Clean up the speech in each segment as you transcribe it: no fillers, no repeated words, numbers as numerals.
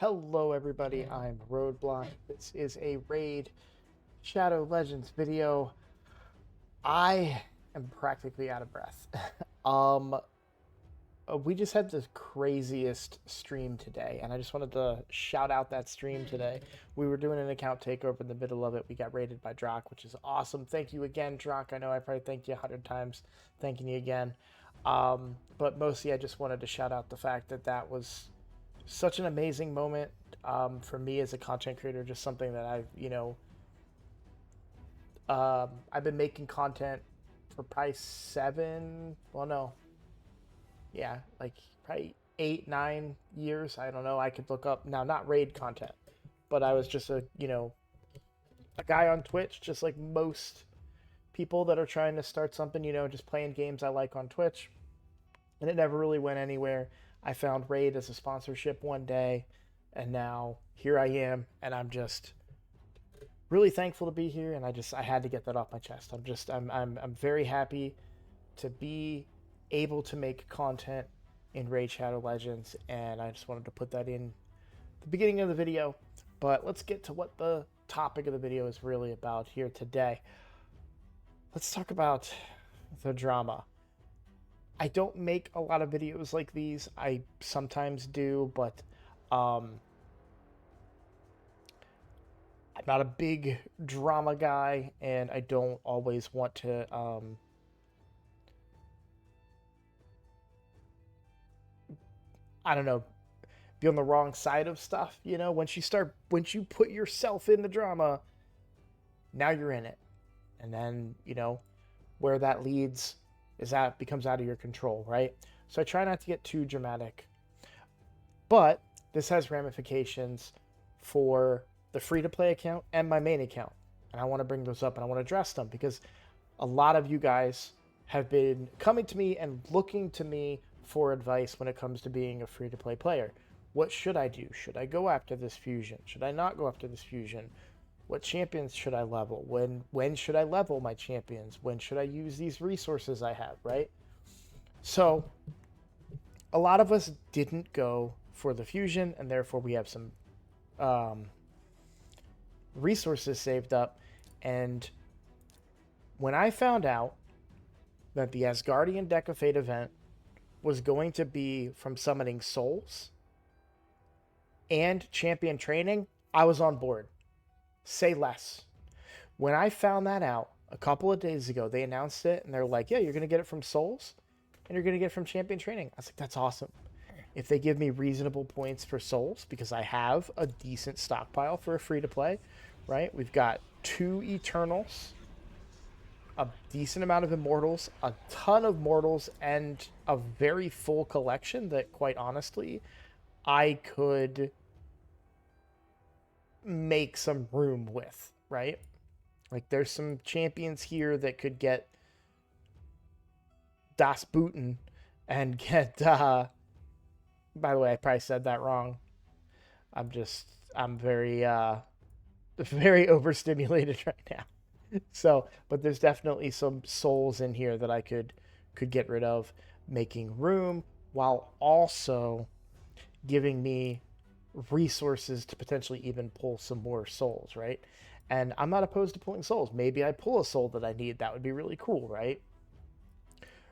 Hello everybody, I'm Roadblock. This is a Raid Shadow Legends video. I am practically out of breath. um we just had the craziest stream today, and I just wanted to shout out that stream today. We were doing an account takeover in the middle of it. We got raided by Drock, which is awesome. Thank you again, Drock. I know I probably thanked you 100 times. Thanking you again. But mostly I just wanted to shout out the fact that that was such an amazing moment for me as a content creator. Just something that I've been making content for probably like probably 8, 9 years. I don't know. I could look up now, not raid content, but I was just a guy on Twitch, just like most people that are trying to start something, just playing games I like on Twitch, and it never really went anywhere. I found Raid as a sponsorship one day, and now here I am, and I'm just really thankful to be here, and I had to get that off my chest. I'm very happy to be able to make content in Raid Shadow Legends, and I just wanted to put that in the beginning of the video. But let's get to what the topic of the video is really about here today. Let's talk about the drama. I don't make a lot of videos like these. I sometimes do, but I'm not a big drama guy, and I don't always want to I don't know, be on the wrong side of stuff. Once you put yourself in the drama, now you're in it. And then, where that leads is that becomes out of your control, right? So I try not to get too dramatic. But this has ramifications for the free-to-play account and my main account. And I want to bring those up and I want to address them because a lot of you guys have been coming to me and looking to me for advice when it comes to being a free-to-play player. What should I do? Should I go after this fusion? Should I not go after this fusion? What champions should I level? When should I level my champions? When should I use these resources I have, right? So a lot of us didn't go for the fusion, and therefore we have some resources saved up. And when I found out that the Asgardian Deck of Fate event was going to be from summoning souls and champion training, I was on board. Say less. When I found that out a couple of days ago, they announced it and they're like, yeah, you're going to get it from souls and you're going to get it from champion training. I was like, that's awesome. If they give me reasonable points for souls, because I have a decent stockpile for a free to play, right? We've got 2 Eternals, a decent amount of Immortals, a ton of Mortals, and a very full collection that, quite honestly, I could make some room with, right? Like, there's some champions here that could get Das Booten and get, by the way, I probably said that wrong. I'm very, very overstimulated right now. So, but there's definitely some souls in here that I could get rid of, making room while also giving me resources to potentially even pull some more souls, right? And I'm not opposed to pulling souls. Maybe I pull a soul that I need. That would be really cool, right?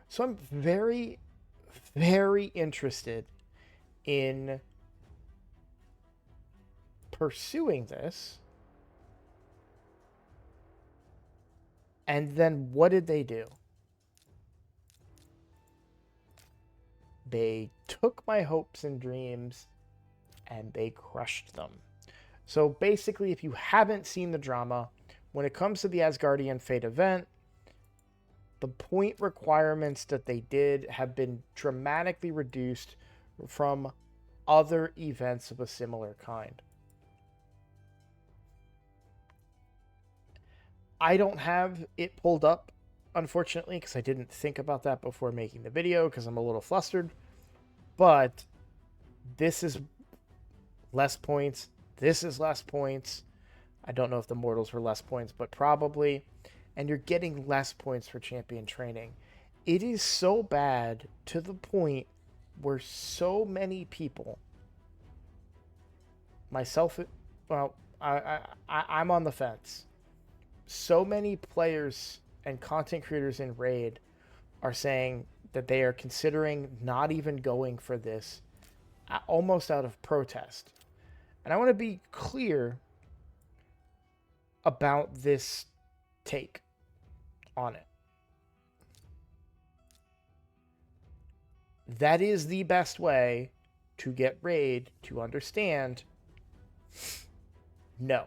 So I'm very, very interested in pursuing this. And then what did they do? They took my hopes and dreams and they crushed them. So basically, if you haven't seen the drama, when it comes to the Asgardian Fate event, the point requirements that they did have been dramatically reduced from other events of a similar kind. I don't have it pulled up, unfortunately, because I didn't think about that before making the video because I'm a little flustered. But this is less points. This is less points. I don't know if the Mortals were less points, but probably. And you're getting less points for champion training. It is so bad to the point where so many people myself, well, I'm on the fence. So many players and content creators in Raid are saying that they are considering not even going for this, almost out of protest. And I want to be clear about this take on it. That is the best way to get Raid to understand, no,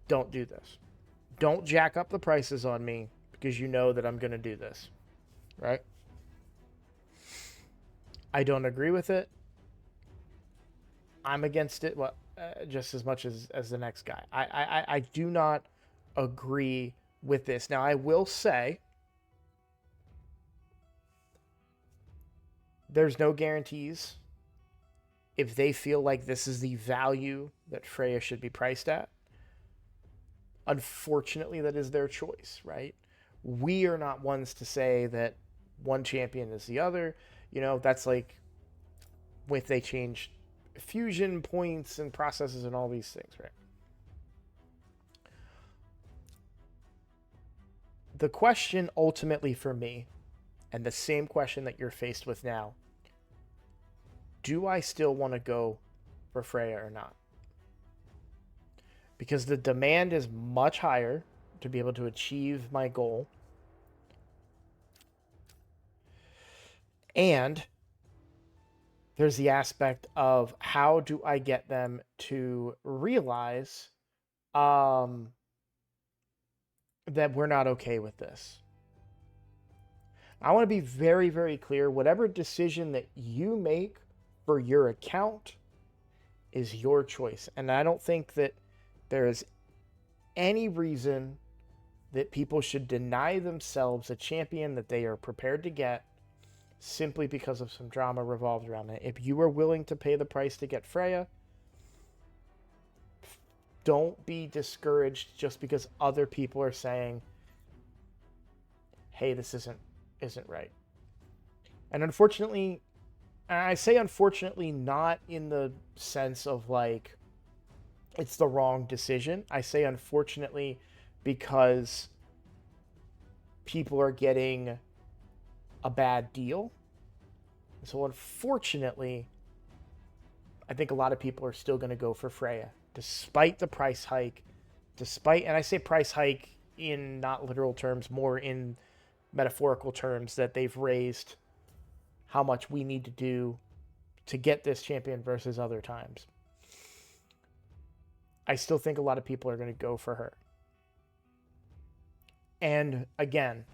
don't do this. Don't jack up the prices on me because you know that I'm going to do this, right? I don't agree with it. I'm against it, well, just as much as the next guy. I do not agree with this. Now, I will say there's no guarantees if they feel like this is the value that Freyja should be priced at. Unfortunately, that is their choice, right? We are not ones to say that one champion is the other. You know, that's like if they change fusion points and processes and all these things, right? The question ultimately for me, and the same question that you're faced with now, do I still want to go for Freyja or not? Because the demand is much higher to be able to achieve my goal. And there's the aspect of how do I get them to realize that we're not okay with this. I want to be very, very clear. Whatever decision that you make for your account is your choice. And I don't think that there is any reason that people should deny themselves a champion that they are prepared to get simply because of some drama revolved around it. If you are willing to pay the price to get Freyja, don't be discouraged just because other people are saying, hey, this isn't right. And unfortunately, I say unfortunately not in the sense of like it's the wrong decision. I say unfortunately because people are getting a bad deal. So unfortunately, I think a lot of people are still going to go for Freyja despite the price hike, and I say price hike in not literal terms, more in metaphorical terms, that they've raised how much we need to do to get this champion versus other times. I still think a lot of people are going to go for her. And again,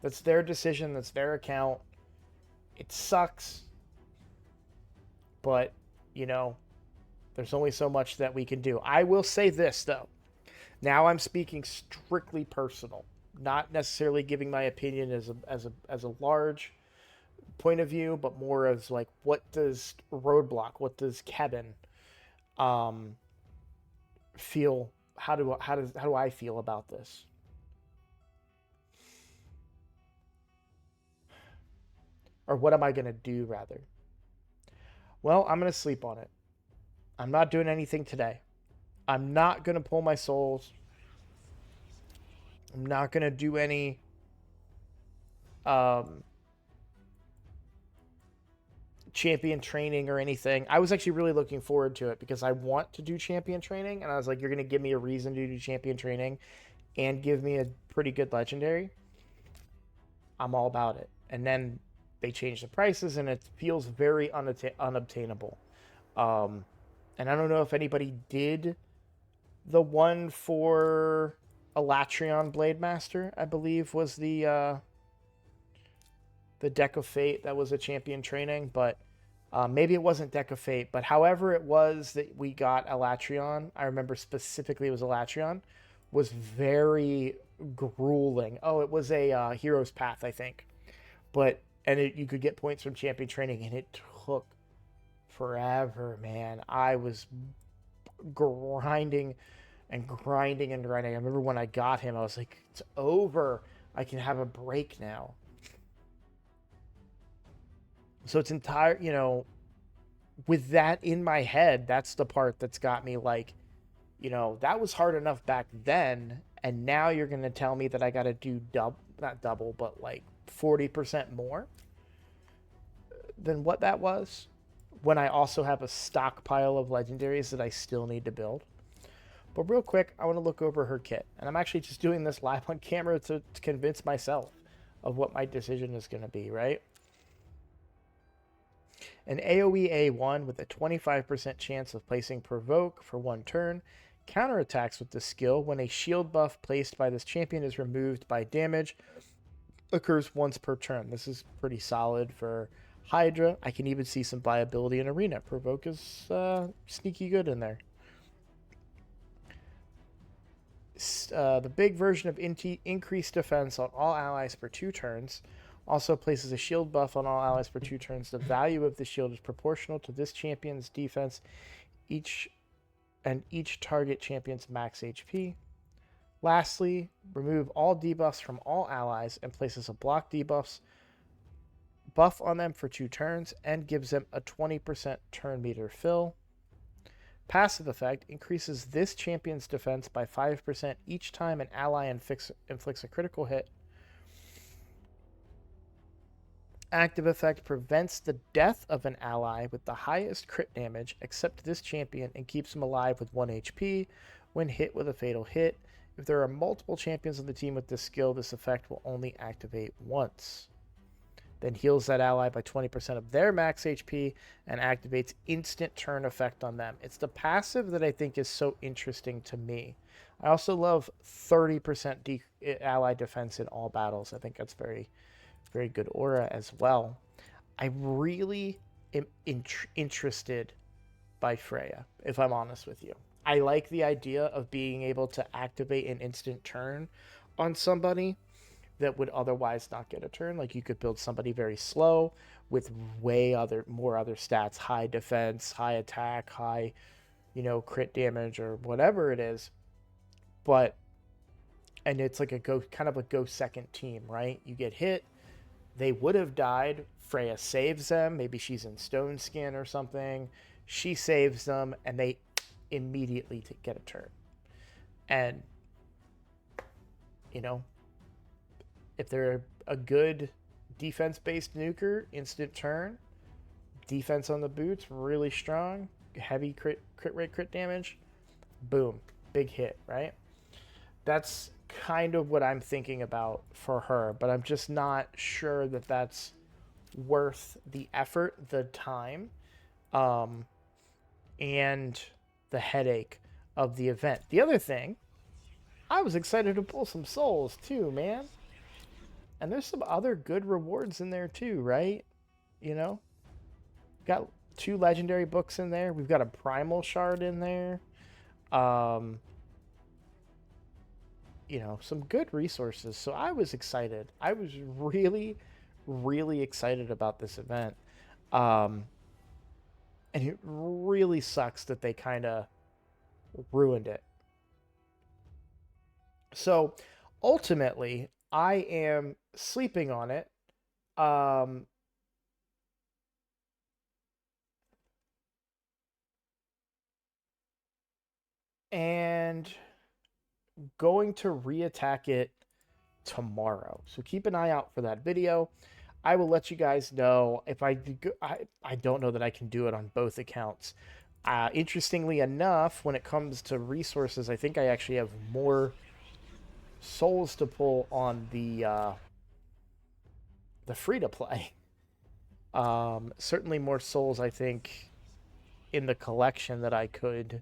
that's their decision, that's their account. It sucks, but, you know, there's only so much that we can do. I will say this, though. Now I'm speaking strictly personal, not necessarily giving my opinion as a large point of view, but more as like, what does Roadblock, what does Kevin feel? How do I feel about this? Or what am I going to do, rather? Well, I'm going to sleep on it. I'm not doing anything today. I'm not going to pull my souls. I'm not going to do any champion training or anything. I was actually really looking forward to it because I want to do champion training, and I was like, you're going to give me a reason to do champion training and give me a pretty good legendary. I'm all about it. And then they changed the prices, and it feels very unobtainable. And I don't know if anybody did the one for Elatrion Blade Master, I believe was the Deck of Fate that was a champion training, but maybe it wasn't Deck of Fate, but however it was that we got Elatrion, I remember specifically it was Elatrion, was very grueling. Oh, it was a Hero's Path, I think. And you could get points from champion training, and it took forever, man. I was grinding and grinding and grinding. I remember when I got him, I was like, it's over. I can have a break now. So it's entire, with that in my head, that's the part that's got me like, that was hard enough back then, and now you're going to tell me that I got to do not double, but like 40% more than what that was, when I also have a stockpile of legendaries that I still need to build. But real quick, I want to look over her kit, and I'm actually just doing this live on camera to convince myself of what my decision is going to be, right? An AoE A1 with a 25% chance of placing Provoke for 1 turn counterattacks with the skill when a shield buff placed by this champion is removed by damage. Occurs once per turn. This is pretty solid for Hydra. I can even see some viability in Arena. Provoke is sneaky good in there. The big version of increased defense on all allies for 2 turns. Also places a shield buff on all allies for 2 turns. The value of the shield is proportional to this champion's defense each target champion's max HP. Lastly, remove all debuffs from all allies and places a block debuffs buff on them for 2 turns and gives them a 20% turn meter fill. Passive effect increases this champion's defense by 5% each time an ally inflicts a critical hit. Active effect prevents the death of an ally with the highest crit damage except this champion and keeps him alive with 1 HP when hit with a fatal hit. If there are multiple champions on the team with this skill, this effect will only activate once. Then heals that ally by 20% of their max HP and activates instant turn effect on them. It's the passive that I think is so interesting to me. I also love 30% ally defense in all battles. I think that's very, very good aura as well. I really am interested by Freyja, if I'm honest with you. I like the idea of being able to activate an instant turn on somebody that would otherwise not get a turn. Like, you could build somebody very slow with more other stats, high defense, high attack, high, crit damage or whatever it is. And it's like a go second team, right? You get hit, they would have died. Freyja saves them. Maybe she's in stone skin or something. She saves them, and they immediately get a turn. And, if they're a good defense-based nuker, instant turn, defense on the boots, really strong, heavy crit rate, crit damage, boom, big hit, right? That's kind of what I'm thinking about for her, but I'm just not sure that that's worth the effort, the time, and the headache of the event. The other thing, I was excited to pull some souls too, man. And there's some other good rewards in there too, right? Got 2 legendary books in there. We've got a primal shard in there. Some good resources. So I was excited. I was really, really excited about this event. And it really sucks that they kind of ruined it. So ultimately, I am sleeping on it. And going to reattack it tomorrow. So keep an eye out for that video. I will let you guys know if I don't know that I can do it on both accounts. Interestingly enough, when it comes to resources, I think I actually have more souls to pull on the free to play. Certainly more souls, I think, in the collection that I could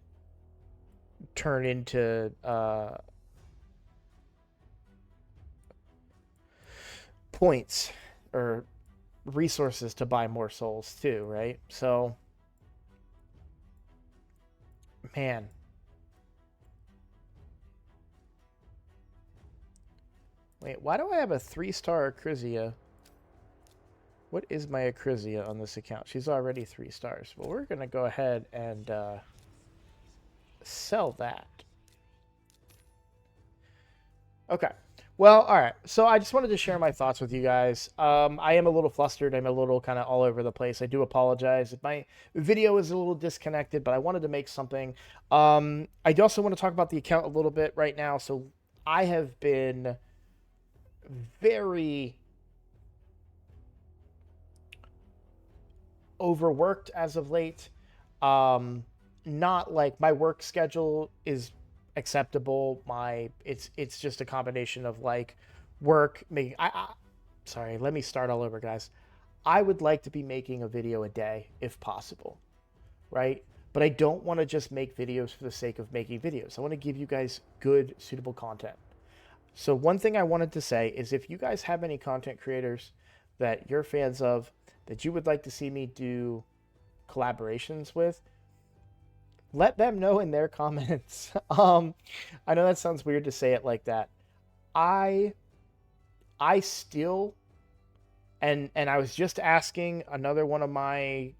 turn into points or resources to buy more souls too, right? So, man. Wait, why do I have a 3-star Acrizia? What is my Acrizia on this account? She's already 3 stars. Well, we're going to go ahead and sell that. Okay. Well, all right. So I just wanted to share my thoughts with you guys. I am a little flustered. I'm a little kind of all over the place. I do apologize if my video is a little disconnected, but I wanted to make something. I also want to talk about the account a little bit right now. So I have been very overworked as of late. Um, Not like my work schedule is acceptable. It's just a combination of like work making. Sorry, let me start all over, guys. I would like to be making a video a day if possible, right? But I don't want to just make videos for the sake of making videos. I want to give you guys good, suitable content. So, one thing I wanted to say is if you guys have any content creators that you're fans of that you would like to see me do collaborations with, let them know in their comments. I know that sounds weird to say it like that. I I still and I was just asking another one of my,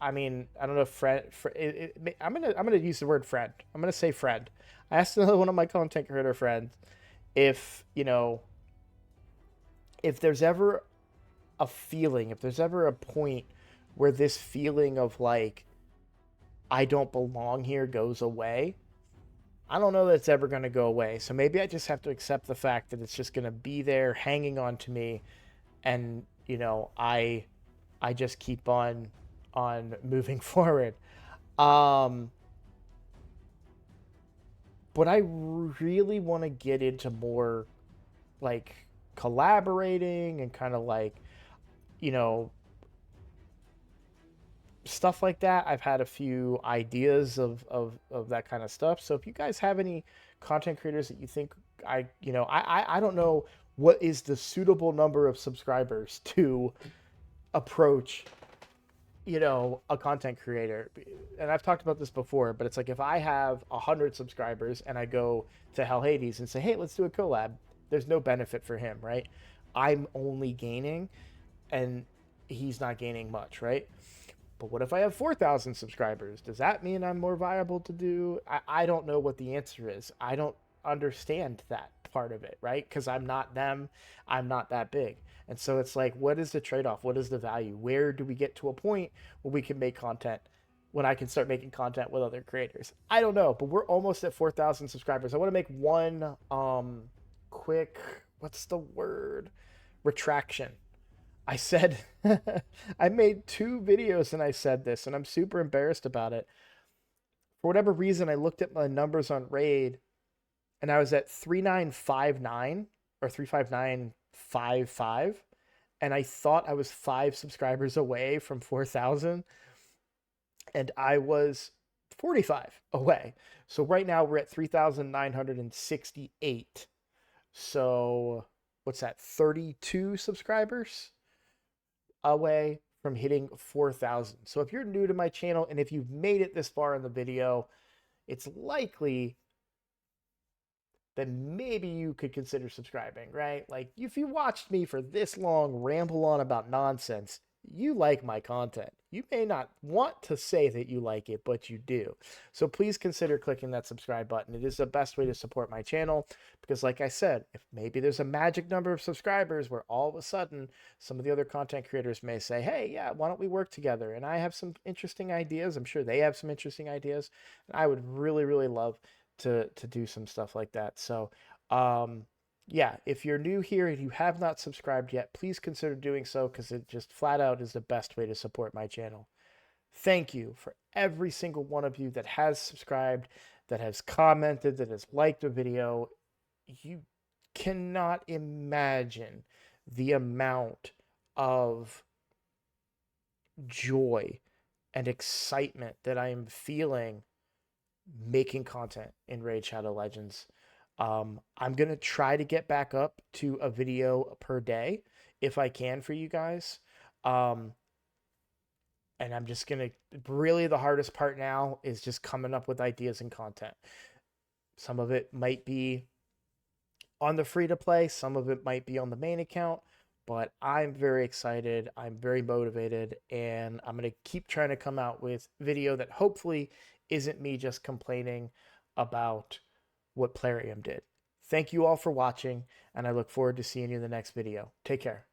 I mean, I don't know if I'm gonna use the word friend. I'm gonna say friend. I asked another one of my content creator friends if, if there's ever a feeling, if there's ever a point where this feeling of like I don't belong here goes away. I don't know that it's ever going to go away. So maybe I just have to accept the fact that it's just going to be there hanging on to me, and I just keep on moving forward. Um but I really want to get into more like collaborating and kind of like, you know, stuff like that. I've had a few ideas of that kind of stuff. So if you guys have any content creators that you think I don't know what is the suitable number of subscribers to approach, a content creator. And I've talked about this before, but it's like if I have 100 subscribers and I go to Hell Hades and say, hey, let's do a collab, there's no benefit for him, right? I'm only gaining and he's not gaining much, right? But what if I have 4,000 subscribers? Does that mean I'm more viable to do? I don't know what the answer is. I don't understand that part of it, right? Because I'm not them. I'm not that big. And so it's like, what is the trade off? What is the value? Where do we get to a point where we can make content, when I can start making content with other creators? I don't know, but we're almost at 4,000 subscribers. I want to make one quick, what's the word? Retraction. I said, I made 2 videos and I said this, and I'm super embarrassed about it. For whatever reason, I looked at my numbers on Raid and I was at 3959 or 35955, and I thought I was 5 subscribers away from 4,000, and I was 45 away. So right now we're at 3,968. So what's that? 32 subscribers away from hitting 4,000. So if you're new to my channel and if you've made it this far in the video, it's likely then maybe you could consider subscribing, right? Like, if you watched me for this long ramble on about nonsense, you like my content. You may not want to say that you like it, but you do. So please consider clicking that subscribe button. It is the best way to support my channel because, like I said, if maybe there's a magic number of subscribers where all of a sudden some of the other content creators may say, hey, yeah, why don't we work together? And I have some interesting ideas. I'm sure they have some interesting ideas. And I would really, really love to do some stuff like that. So, yeah, if you're new here and you have not subscribed yet, please consider doing so because it just flat out is the best way to support my channel. Thank you for every single one of you that has subscribed, that has commented, that has liked the video. You cannot imagine the amount of joy and excitement that I am feeling making content in Raid Shadow Legends. I'm going to try to get back up to a video per day if I can for you guys. And I'm just going to, really the hardest part now is just coming up with ideas and content. Some of it might be on the free to play, some of it might be on the main account, but I'm very excited. I'm very motivated, and I'm going to keep trying to come out with video that hopefully isn't me just complaining about what Plarium did. Thank you all for watching, and I look forward to seeing you in the next video. Take care.